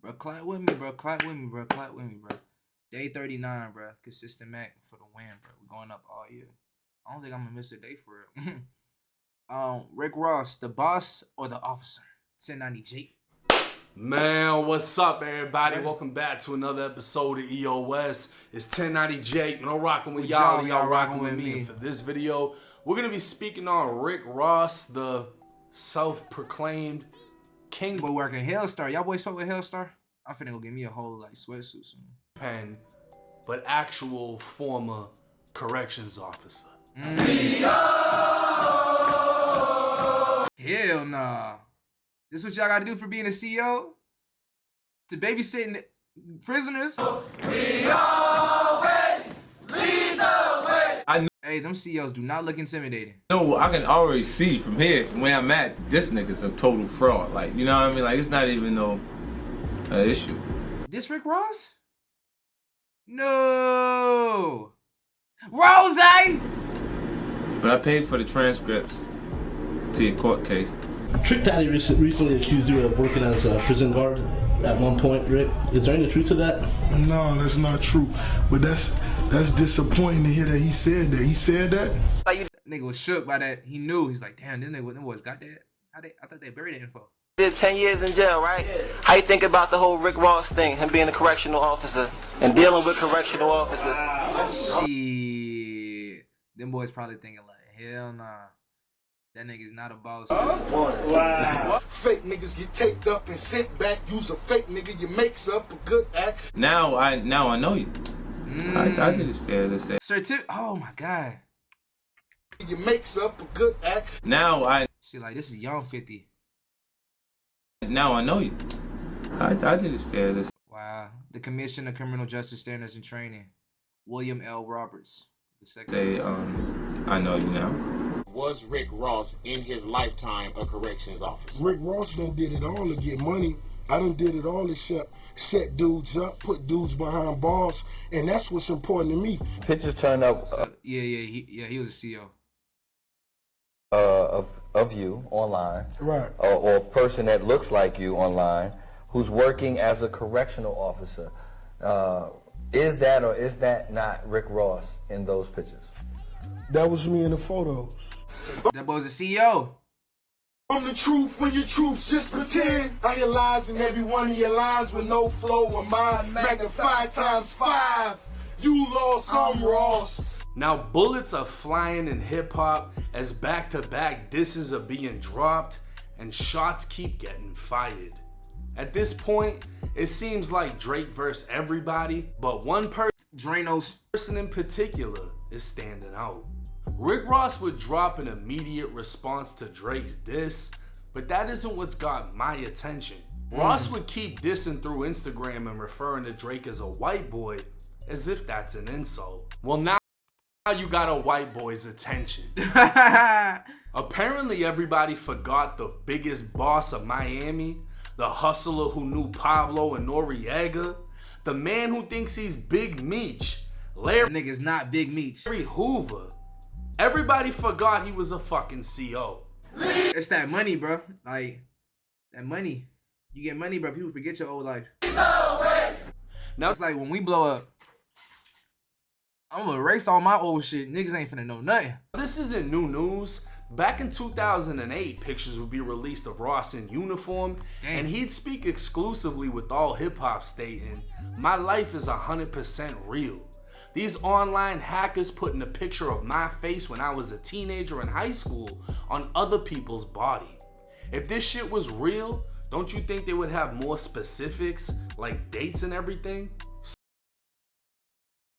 Bro, clap with me, bro. Clap with me, bro. Clap with me, bro. Day 39, bro. Consistent Mac for the win, bro. We going up all year. I don't think I'm gonna miss a day for it. Rick Ross, the boss or the officer? 1090 Jake. Man, what's up, everybody? Ready? Welcome back to another episode of EOS. It's 1090 Jake. No rocking with y'all. Y'all rocking with me. And for this video, we're gonna be speaking on Rick Ross, the self-proclaimed king. Boy, working Hellstar. Y'all boys fuck with Hellstar? I'm finna go get me a whole like sweatsuit soon. Pen, but actual former corrections officer. Hell nah. This what y'all gotta do for being a CEO? To babysitting prisoners? We always lead the way. Hey, them CEOs do not look intimidating. No, I can already see from here, from where I'm at, this nigga's a total fraud. Like, you know what I mean? Like, it's not even no issue. This Rick Ross? No. Rose! But I paid for the transcripts to your court case. Trick Daddy recently accused you of working as a prison guard at one point, Rick. Is there any truth to that? No, that's not true. But that's disappointing to hear that he said that. He said that? Nigga was shook by that. He knew. He's like, damn, this nigga, them boys got that. I thought they buried the info. Did 10 years in jail, right? Yeah. How you think about the whole Rick Ross thing, him being a correctional officer and dealing with correctional officers? Shit. Them boys probably thinking like, hell nah. That nigga's not a boss. Wow. Fake niggas get taped up and sent back. Use a fake nigga, you makes up a good act. Now I know you. I think it's fair to say. Oh my god. You makes up a good act. Now I see, like, this is young 50. Now I know you. I think it's fair to say. Wow. The Commissioner of Criminal Justice Standards and Training, William L. Roberts. The second. Say, I know you now. Was Rick Ross in his lifetime a corrections officer? Rick Ross done did it all to get money. I done did it all except set dudes up, put dudes behind bars, and that's what's important to me. Pictures turn up. He was a CEO. Of you online, right? Or a person that looks like you online, who's working as a correctional officer. Is that or is that not Rick Ross in those pictures? That was me in the photos. That boy's a CEO. I'm the truth when your truths just pretend. I hear lies in every one of your lines with no flow or mind. Magnified times 5. You lost, I'm Ross. Now bullets are flying in hip-hop as back-to-back disses are being dropped and shots keep getting fired. At this point, it seems like Drake versus everybody, but one person in particular is standing out. Rick Ross would drop an immediate response to Drake's diss, but that isn't what's got my attention. Ross would keep dissing through Instagram and referring to Drake as a white boy as if that's an insult. Well, now you got a white boy's attention. Apparently everybody forgot the biggest boss of Miami, the hustler who knew Pablo and Noriega, the man who thinks he's Big Meech, Larry nigga's not Big Meech. Hoover. Everybody forgot he was a fucking CO. It's that money, bro. Like, that money. You get money, bro. People forget your old life. Now it's like when we blow up, I'm gonna erase all my old shit. Niggas ain't finna know nothing. This isn't new news. Back in 2008, pictures would be released of Ross in uniform, and he'd speak exclusively with all hip-hop stating, "My life is 100% real. These online hackers putting a picture of my face when I was a teenager in high school on other people's body. If this shit was real, don't you think they would have more specifics, like dates and everything?"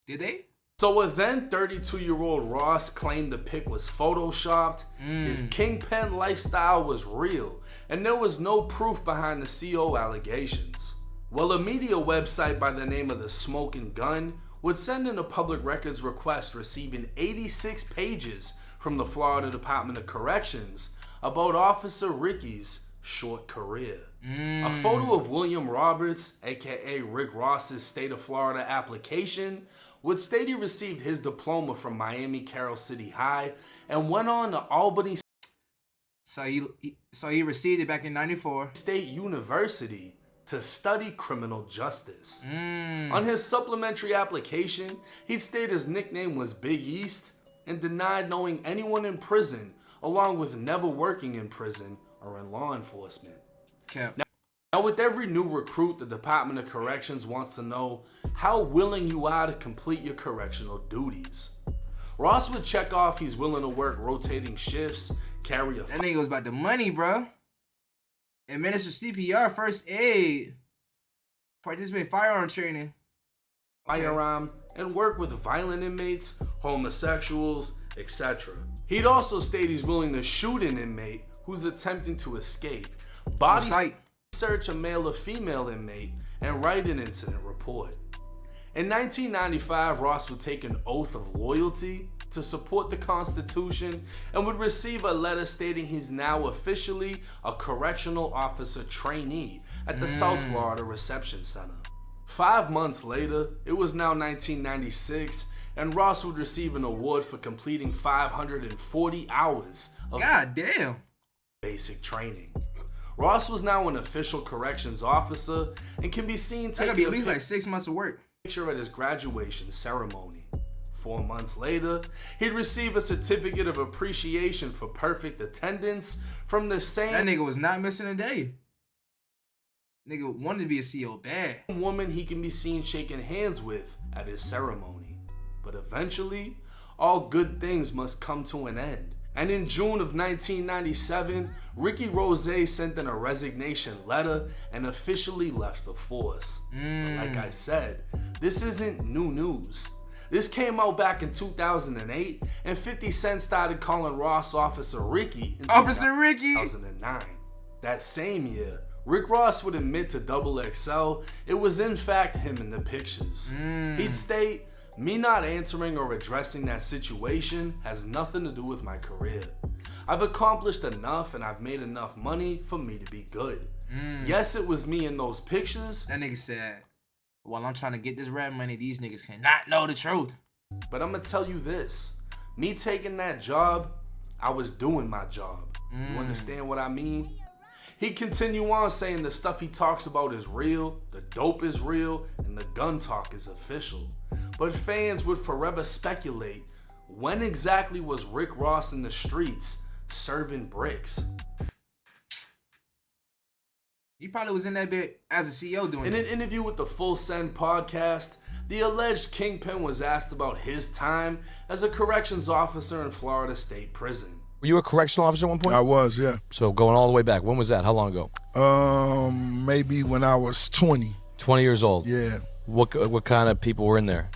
Did they? So a then 32-year-old Ross claimed the pic was photoshopped, his kingpin lifestyle was real, and there was no proof behind the CO allegations. Well, a media website by the name of The Smoking Gun would send in a public records request receiving 86 pages from the Florida Department of Corrections about Officer Ricky's short career. A photo of William Roberts, aka Rick Ross's state of Florida application, would state he received his diploma from Miami Carroll City High and went on to Albany So he received it back in '94. State University to study criminal justice. On his supplementary application, he'd state his nickname was Big East and denied knowing anyone in prison, along with never working in prison or in law enforcement. Cap. Now, with every new recruit, the Department of Corrections wants to know how willing you are to complete your correctional duties. Ross would check off he's willing to work rotating shifts, carry a... That nigga was about the money, bro. Administer CPR, first aid. Participate in firearm training. firearm, and work with violent inmates, homosexuals, etc. He'd also state he's willing to shoot an inmate who's attempting to escape, body search a male or female inmate, and write an incident report. In 1995, Ross would take an oath of loyalty to support the Constitution and would receive a letter stating he's now officially a correctional officer trainee at the South Florida Reception Center. 5 months later, it was now 1996, and Ross would receive an award for completing 540 hours of basic training. Ross was now an official corrections officer and can be seen taking at least like 6 months of work. Picture at his graduation ceremony. 4 months later, he'd receive a certificate of appreciation for perfect attendance from the same... That nigga was not missing a day. Nigga wanted to be a CEO bad. ...woman he can be seen shaking hands with at his ceremony. But eventually, all good things must come to an end. And in June of 1997, Ricky Rose sent in a resignation letter and officially left the force. But like I said, this isn't new news. This came out back in 2008, and 50 Cent started calling Ross Officer Ricky in 2009. That same year, Rick Ross would admit to XXL it was in fact him in the pictures. He'd state, "Me not answering or addressing that situation has nothing to do with my career. I've accomplished enough and I've made enough money for me to be good. Yes, it was me in those pictures." That nigga said, "While I'm trying to get this rap money, these niggas cannot know the truth." But I'm gonna tell you this, me taking that job, I was doing my job. You understand what I mean? He'd continue on saying the stuff he talks about is real, the dope is real, and the gun talk is official. But fans would forever speculate, when exactly was Rick Ross in the streets serving bricks? He probably was in that bit as a CEO doing it. In an interview with the Full Send podcast, the alleged Kingpin was asked about his time as a corrections officer in Florida State Prison. Were you a correctional officer at one point? I was, yeah. So going all the way back, when was that? How long ago? Maybe when I was 20. 20 years old? Yeah. What kind of people were in there?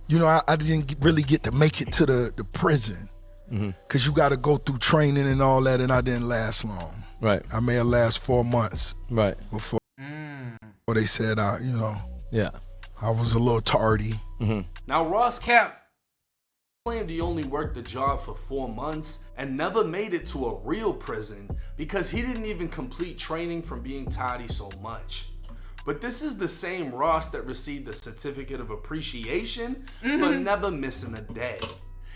You know, I didn't really get to make it to the prison. Because you got to go through training and all that, and I didn't last long. Right. I may have lasted 4 months. Right. Before they said, yeah, I was a little tardy. Now, Ross claimed he only worked the job for 4 months and never made it to a real prison because he didn't even complete training from being tardy so much. But this is the same Ross that received a certificate of appreciation for never missing a day.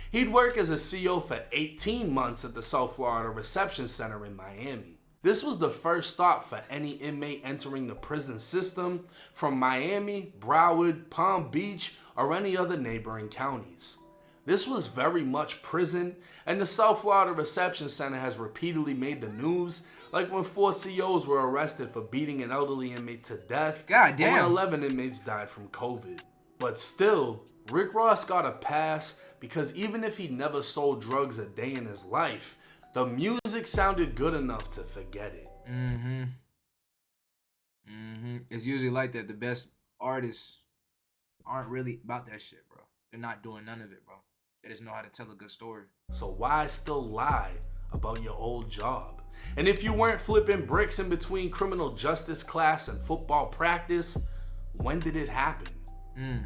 He'd work as a CO for 18 months at the South Florida Reception Center in Miami. This was the first stop for any inmate entering the prison system from Miami, Broward, Palm Beach, or any other neighboring counties. This was very much prison, and the South Florida Reception Center has repeatedly made the news, like when 4 COs were arrested for beating an elderly inmate to death, or when 11 inmates died from COVID. But still, Rick Ross got a pass because even if he never sold drugs a day in his life, the music sounded good enough to forget it. It's usually like that. The best artists aren't really about that shit, bro. They're not doing none of it, bro. They just know how to tell a good story. So why still lie about your old job? And if you weren't flipping bricks in between criminal justice class and football practice, when did it happen?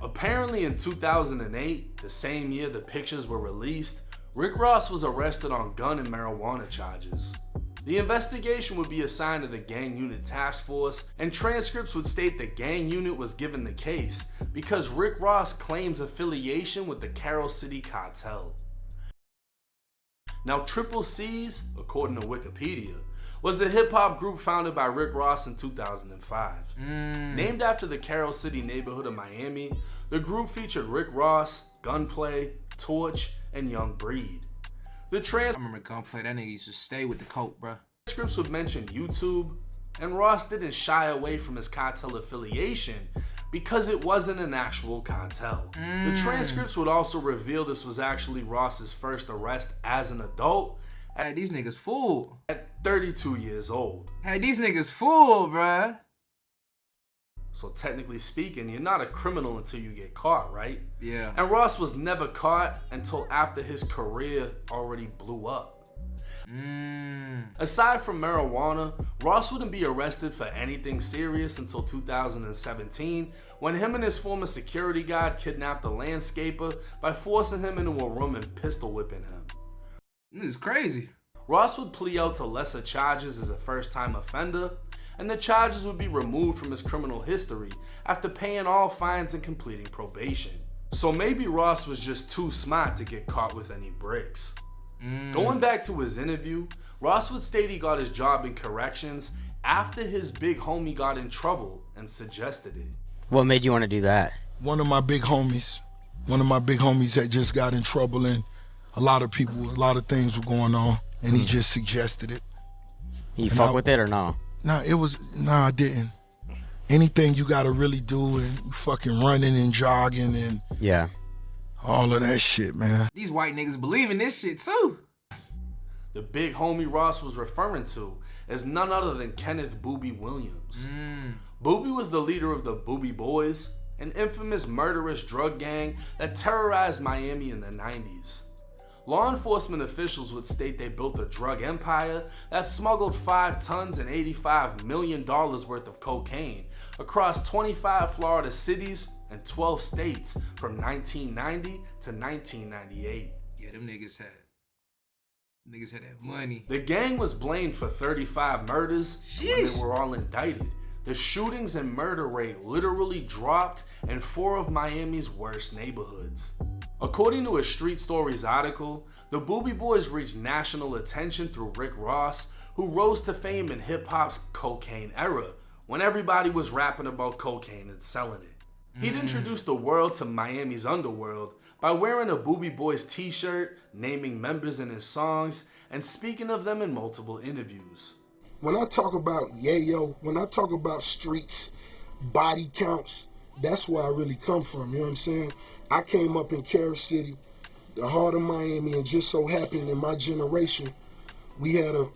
Apparently in 2008, the same year the pictures were released, Rick Ross was arrested on gun and marijuana charges. The investigation would be assigned to the Gang Unit Task Force, and transcripts would state the Gang Unit was given the case because Rick Ross claims affiliation with the Carroll City Cartel. Now, Triple C's, according to Wikipedia, was a hip-hop group founded by Rick Ross in 2005. Named after the Carroll City neighborhood of Miami, the group featured Rick Ross, Gunplay, Torch, and Young Breed. I remember Gunplay, that nigga used to stay with the coke, bruh. Transcripts would mention YouTube, and Ross didn't shy away from his cartel affiliation because it wasn't an actual cartel. The transcripts would also reveal this was actually Ross's first arrest as an adult. Had these niggas fooled. At 32 years old. Had these niggas fooled, bruh. So technically speaking, you're not a criminal until you get caught, right? Yeah. And Ross was never caught until after his career already blew up. Aside from marijuana, Ross wouldn't be arrested for anything serious until 2017, when him and his former security guard kidnapped a landscaper by forcing him into a room and pistol whipping him. This is crazy. Ross would plea out to lesser charges as a first-time offender, and the charges would be removed from his criminal history after paying all fines and completing probation. So maybe Ross was just too smart to get caught with any bricks. Going back to his interview, Ross would state he got his job in corrections after his big homie got in trouble and suggested it. What made you want to do that? One of my big homies had just got in trouble, and a lot of things were going on, and he just suggested it. You fuck with it or no? Nah, I didn't. Anything you gotta really do, and you fucking running and jogging and yeah, all of that shit, man. These white niggas believe in this shit too. The big homie Ross was referring to is none other than Kenneth Booby Williams. Booby was the leader of the Booby Boys, an infamous murderous drug gang that terrorized Miami in the 90s. Law enforcement officials would state they built a drug empire that smuggled 5 tons and $85 million worth of cocaine across 25 Florida cities and 12 states from 1990 to 1998. Yeah, them niggas had that money. The gang was blamed for 35 murders when they were all indicted. The shootings and murder rate literally dropped in 4 of Miami's worst neighborhoods. According to a Street Stories article, the Booby Boys reached national attention through Rick Ross, who rose to fame in hip-hop's cocaine era, when everybody was rapping about cocaine and selling it. He'd introduced the world to Miami's underworld by wearing a Booby Boys t-shirt, naming members in his songs, and speaking of them in multiple interviews. When I talk about yayo, when I talk about streets, body counts, that's where I really come from, you know what I'm saying? I came up in Carroll City, the heart of Miami, and just so happened in my generation, we had a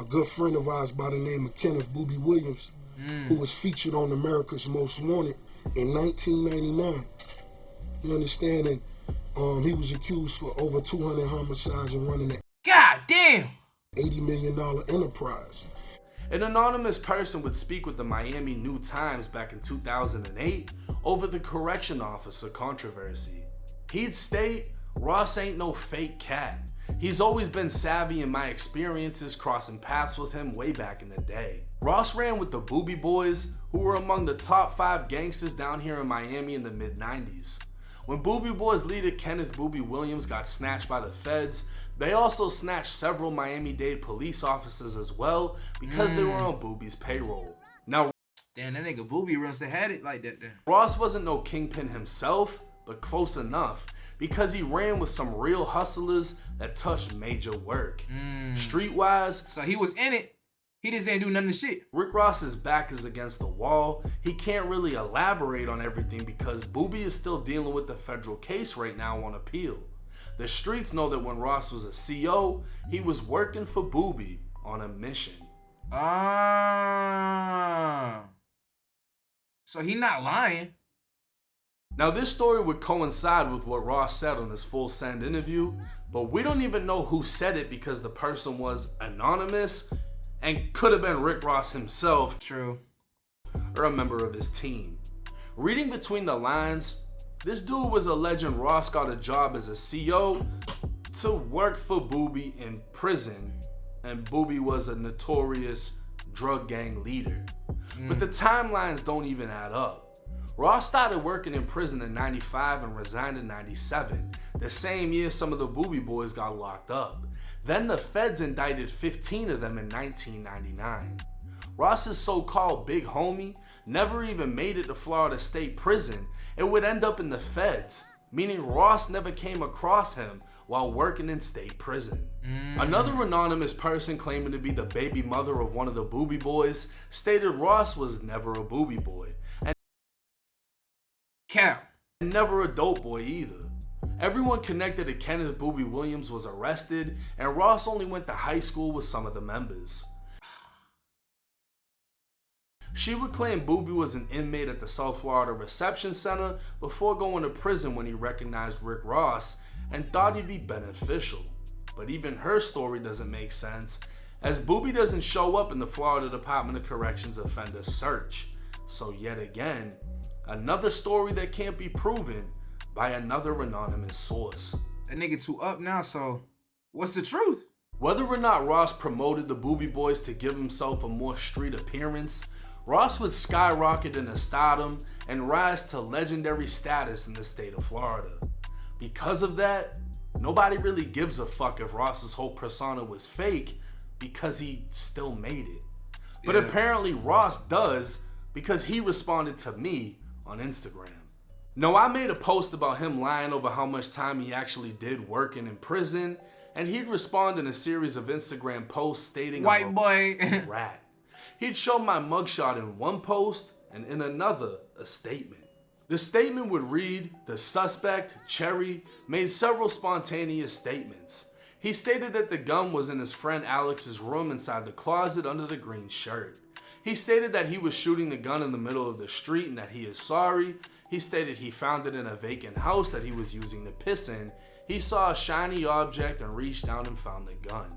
good friend of ours by the name of Kenneth Booby Williams, who was featured on America's Most Wanted in 1999. You understand? And he was accused for over 200 homicides and running a goddamn $80 million enterprise. An anonymous person would speak with the Miami New Times back in 2008 over the correction officer controversy. He'd state, "Ross ain't no fake cat. He's always been savvy in my experiences crossing paths with him way back in the day." Ross ran with the Booby Boys, who were among the top 5 gangsters down here in Miami in the mid-90s. When Booby Boys leader Kenneth Booby Williams got snatched by the feds, they also snatched several Miami-Dade police officers as well because they were on Booby's payroll. Now, damn, that nigga Booby runs to had it like that then. Ross wasn't no kingpin himself, but close enough because he ran with some real hustlers that touched major work. Streetwise, so he was in it. He just ain't do nothing to shit. Rick Ross's back is against the wall. He can't really elaborate on everything because Booby is still dealing with the federal case right now on appeal. The streets know that when Ross was a CO, he was working for Booby on a mission. So he not lying. Now this story would coincide with what Ross said on his Full Send interview, but we don't even know who said it because the person was anonymous and could have been Rick Ross himself. True. Or a member of his team. Reading between the lines, this dude was alleging Ross got a job as a CO to work for Booby in prison, and Booby was a notorious drug gang leader. But the timelines don't even add up. Ross started working in prison in 95 and resigned in 97, the same year some of the Booby Boys got locked up. Then the feds indicted 15 of them in 1999. Ross's so-called big homie never even made it to Florida State Prison and would end up in the feds, meaning Ross never came across him while working in state prison. Another anonymous person claiming to be the baby mother of one of the Booby Boys stated Ross was never a Booby Boy and never a dope boy either. Everyone connected to Kenneth Booby Williams was arrested, and Ross only went to high school with some of the members. She would claim Booby was an inmate at the South Florida Reception Center before going to prison when he recognized Rick Ross and thought he'd be beneficial. But even her story doesn't make sense, as Booby doesn't show up in the Florida Department of Corrections offender search. So yet again, another story that can't be proven by another anonymous source. That nigga too up now, so what's the truth? Whether or not Ross promoted the Booby Boys to give himself a more street appearance, Ross would skyrocket into stardom and rise to legendary status in the state of Florida. Because of that, nobody really gives a fuck if Ross's whole persona was fake because he still made it. But apparently Ross does because he responded to me on Instagram. Now, I made a post about him lying over how much time he actually did working in prison, and he'd respond in a series of Instagram posts stating white boy rat. He'd show my mugshot in one post and in another a statement. The statement would read, the suspect, Cherry, made several spontaneous statements. He stated that the gun was in his friend Alex's room inside the closet under the green shirt. He stated that he was shooting the gun in the middle of the street and that he is sorry. He stated he found it in a vacant house that he was using to piss in. He saw a shiny object and reached down and found the gun.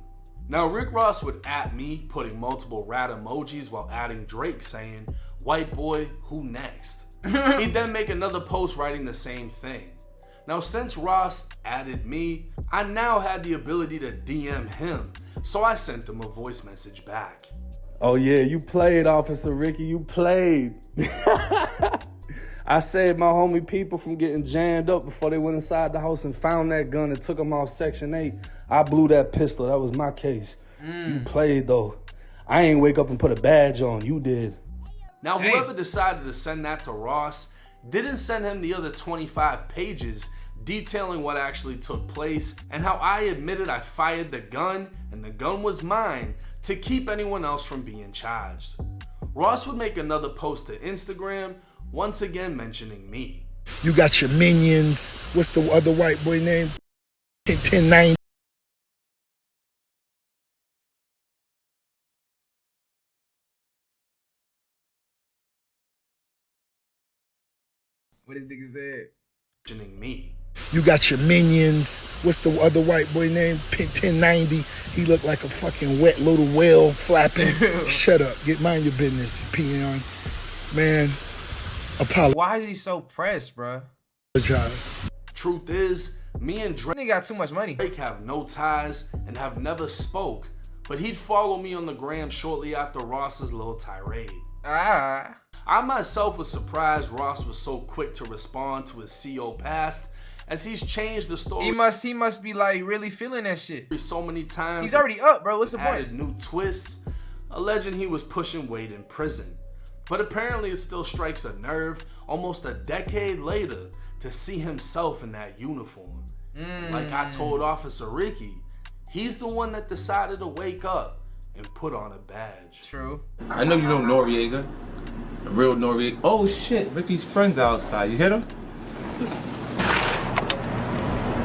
Now, Rick Ross would at me, putting multiple rat emojis while adding Drake saying, white boy, who next? He'd then make another post writing the same thing. Now, since Ross added me, I now had the ability to DM him, so I sent him a voice message back. Oh yeah, you played, Officer Ricky, you played. I saved my homie people from getting jammed up before they went inside the house and found that gun and took them off Section 8. I blew that pistol, that was my case. You played though. I ain't wake up and put a badge on, you did. Now, whoever decided to send that to Ross didn't send him the other 25 pages detailing what actually took place and how I admitted I fired the gun and the gun was mine to keep anyone else from being charged. Ross would make another post to Instagram, once again mentioning me. You got your minions. What's the other white boy name? 1090. What this nigga said? Mentioning me. You got your minions. What's the other white boy name? 1090. He looked like a fucking wet little whale flapping. Shut up. Mind your business, peon. Man, apologize. Why is he so pressed, bro? Apologize. Truth is, me and Drake got too much money. Drake have no ties and have never spoke, but he'd follow me on the gram shortly after Ross's little tirade. I myself was surprised Ross was so quick to respond to his CO past, as he's changed the story. He must be like really feeling that shit so many times. He's already up, bro. What's the point? Added new twists, alleging he was pushing weight in prison. But apparently it still strikes a nerve almost a decade later to see himself in that uniform. Like I told Officer Ricky, he's the one that decided to wake up and put on a badge. True. I know you know Noriega. The real Noriega. Oh shit, Ricky's friends outside. You hit him?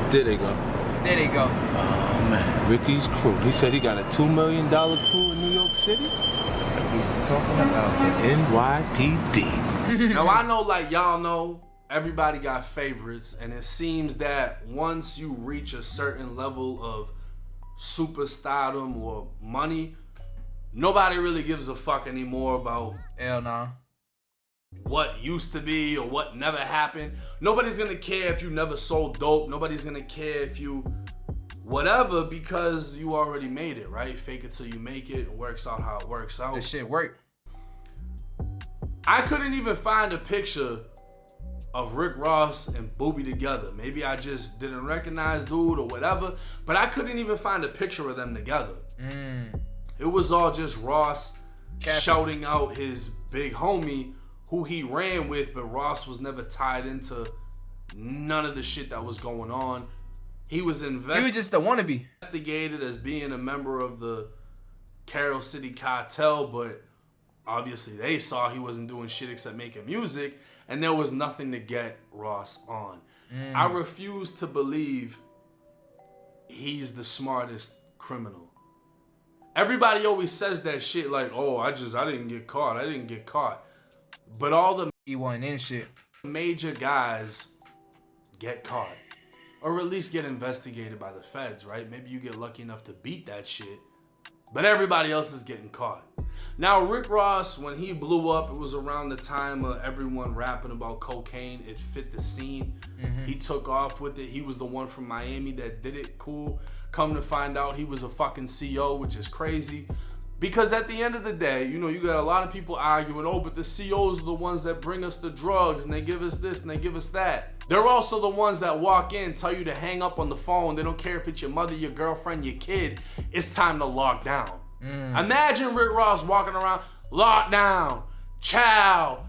There they go. There they go. Oh man, Ricky's crew. He said he got a $2 million crew in New York City. He was talking about the NYPD. Now I know, like y'all know, everybody got favorites, and it seems that once you reach a certain level of superstardom or money, nobody really gives a fuck anymore about what used to be or what never happened. Nobody's gonna care if you never sold dope. Nobody's gonna care if you whatever, because you already made it, right? Fake it till you make it. It works out how it works out. This shit worked. I couldn't even find a picture of Rick Ross and Booby together. Maybe I just didn't recognize dude or whatever, but I couldn't even find a picture of them together. It was all just Ross shouting out his big homie who he ran with, but Ross was never tied into none of the shit that was going on. He was You just a wannabe. investigated as being a member of the Carroll City Cartel, but obviously they saw he wasn't doing shit except making music, and there was nothing to get Ross on. I refuse to believe he's the smartest criminal. Everybody always says that shit like, oh, I didn't get caught. But all the He wasn't in shit. major guys get caught. Or at least get investigated by the feds, right? Maybe you get lucky enough to beat that shit. But everybody else is getting caught. Now, Rick Ross, when he blew up, it was around the time of everyone rapping about cocaine. It fit the scene. He took off with it. He was the one from Miami that did it. Cool. Come to find out, he was a fucking CO, which is crazy. Because at the end of the day, you know, you got a lot of people arguing, oh, but the COs are the ones that bring us the drugs, and they give us this, and they give us that. They're also the ones that walk in, tell you to hang up on the phone. They don't care if it's your mother, your girlfriend, your kid. It's time to lock down. Imagine Rick Ross walking around, lock down, chow.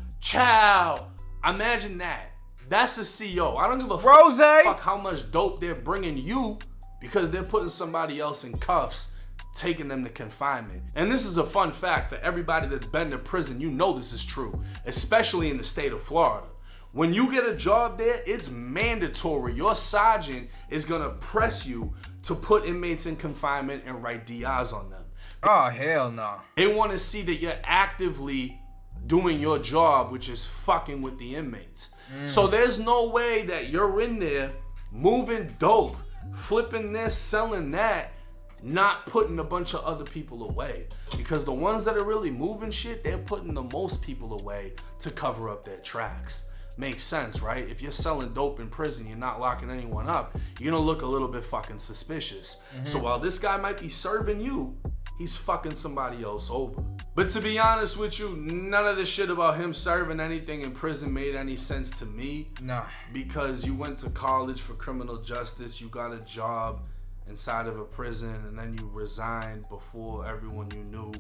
Imagine that. That's a CO. I don't give a fuck how much dope they're bringing you because they're putting somebody else in cuffs, taking them to confinement. And this is a fun fact for everybody that's been to prison. You know this is true, especially in the state of Florida. When you get a job there, it's mandatory. Your sergeant is gonna press you to put inmates in confinement and write DIs on them. Oh, hell no. They wanna see that you're actively doing your job, which is fucking with the inmates. So there's no way that you're in there moving dope, flipping this, selling that, not putting a bunch of other people away. Because the ones that are really moving shit, they're putting the most people away to cover up their tracks. Makes sense, right? If you're selling dope in prison, you're not locking anyone up, you're gonna look a little bit fucking suspicious. So while this guy might be serving you, he's fucking somebody else over. But to be honest with you, none of the shit about him serving anything in prison made any sense to me. Nah. Because you went to college for criminal justice, you got a job inside of a prison, and then you resigned before everyone you knew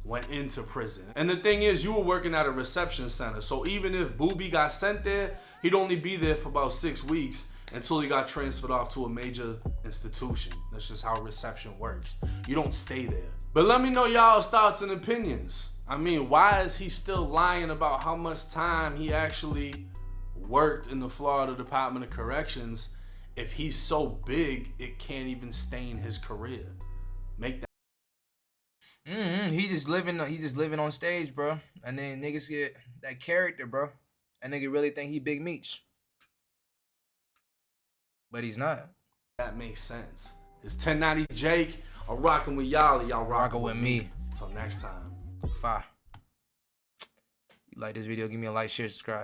went into prison. And the thing is, you were working at a reception center, so even if Booby got sent there, he'd only be there for about 6 weeks until he got transferred off to a major institution. That's just how reception works. You don't stay there. But let me know y'all's thoughts and opinions. I mean, why is he still lying about how much time he actually worked in the Florida Department of Corrections if he's so big it can't even stain his career? Make that. He just living on stage, bro. And then niggas get that character, bro. That nigga really think he Big Meech. But he's not. That makes sense. It's 1090 Jake. I'm rocking with y'all. Y'all rocking with me. Until next time. Fire. You like this video, give me a like, share, subscribe.